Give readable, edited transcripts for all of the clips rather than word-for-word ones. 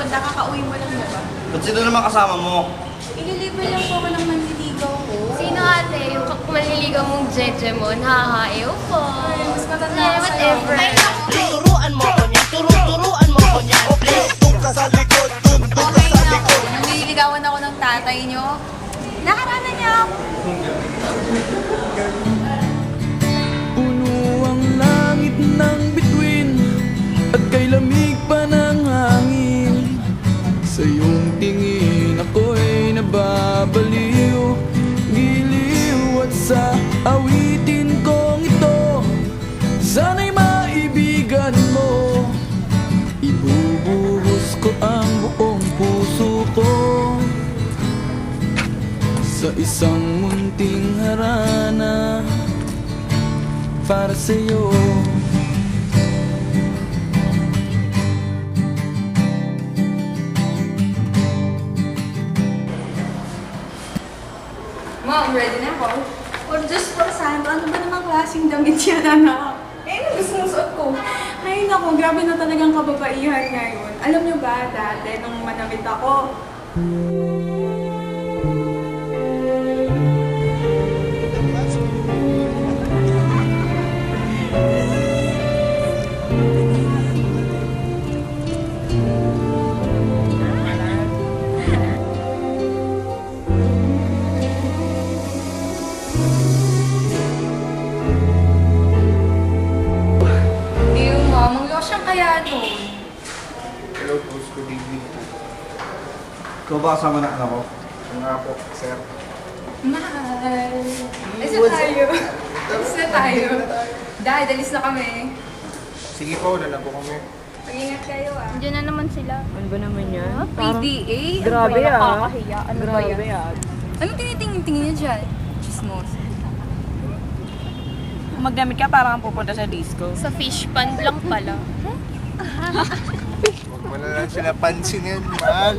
pupunta? Kakauwi mo lang, diba? Ba't sino naman kasama mo? Ililibre lang po ako ng manliligaw ko. Sino ate? Yung manliligaw mong jeje mo? Haha, ew po. Ay, mas matanda Yeah, ako whatever. Turuan mo ko niya, turuan mo ko niya. Doon ka sa likod, doon ka Okay sa na likod. po. Nililigawan ako ng tatay nyo. Nakarana niya ako. Puno ang langit ng bituin at kay lamig pa ng hangin. Sa iyong tingin ako'y nababaliw, giliw at sa awitin kong ito sana'y maibigan mo. Ibubuhos ko ang buong puso ko sa isang munting harana para sa'yo. Mom, ready na ako. Or just for santo, ano ba namang klaseng damit yan, anak? Eh, ano gusto mong suot ko? Ay, naku, grabe na talagang kababaihan ngayon. Alam niyo ba, dati, nung manamit ako, Mom, ang losyang kaya nun. Hello po, good evening po. Ikaw ba kasama na anak ko? Nga po, sir. Mahal. Isa tayo. Isa tayo. Dahil, dalis na kami. Sige po, na po kami. Mag-ingat kayo ah. Diyan na naman sila. Ano ba naman yan? PDA? Grabe ah. Nakakahiya. Ano ba Grabe yan? ah. Anong tinitingin-tingin niya dyan? Chismos. Magdamit ka parang pupunta sa disco. Sa fish pond lang pala. Huwag mo na lang sila pansinin, mahal.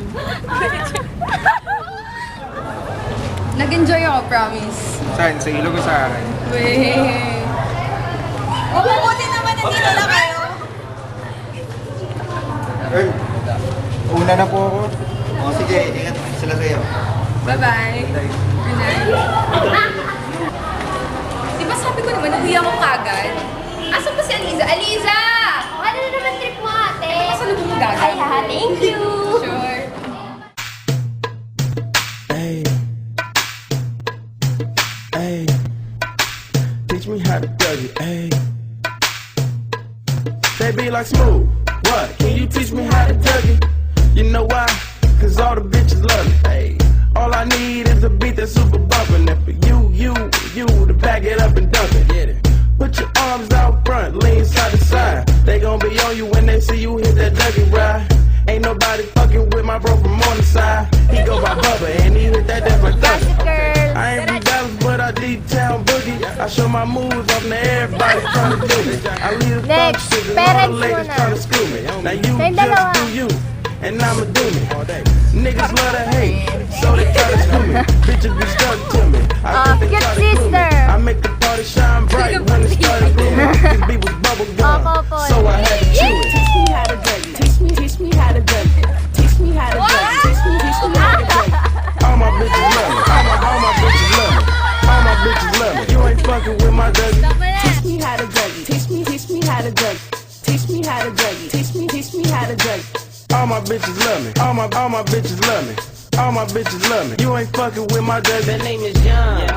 Nag-enjoy ako, promise. Saan? Sa ilog o sa akin? Wait. Oh, mabuti naman nandito na kayo. Earl, una na po ako. O sige, ingat sila sa'yo. Bye-bye. Good night. Di ba sabi ko naman, nahuya ko kagad? Asan ba si Aliza? Aliza! Ano na naman trip mo ate? Pasalubong mo gagawin. Ay ha, thank you. Sure. Hey, hey, teach me how to do it. Hey, they be like smooth. What? Can you teach me how to tug it? You know why? Cause all the bitches love me. Hey, all I need is a beat that's super bumpin'. And for you to back it up and dump it. Get it. Put your arms out front, lean side to side. They gon' be on you when they see you hit that Dougie ride. Ain't nobody fucking with my bro from on the side. He go by Bubba and he hit that death like Gossip Dougie. girl. I ain't from Dallas, but I D-town boogie. I show my moves off to everybody trying to do me. I leave the fuck Next, shit and all the parents ladies muna. trying to screw me. Now you Tayong just dalawa. do you, and I'ma do me. Niggas love to hate, so they try to screw me. Bitches be stuck to me. I think they cute try to glue me. sister. I make the party shine bright when it started booming. This beat was bubble gum, Opo, so I had to chew it. Teach me how to drug it. Teach me how to drug it. Teach me how to drug it. Teach me how to drug it. All my bitches love me. All my bitches love me. All my bitches love me. You ain't fucking with my Dougie. Teach me how to drug it. Teach me how to drug it. Teach me how to drug it. Teach me how to drug it. All my bitches love me. All my bitches love me. All my bitches love me. You ain't fucking with my Dougie. The name is John.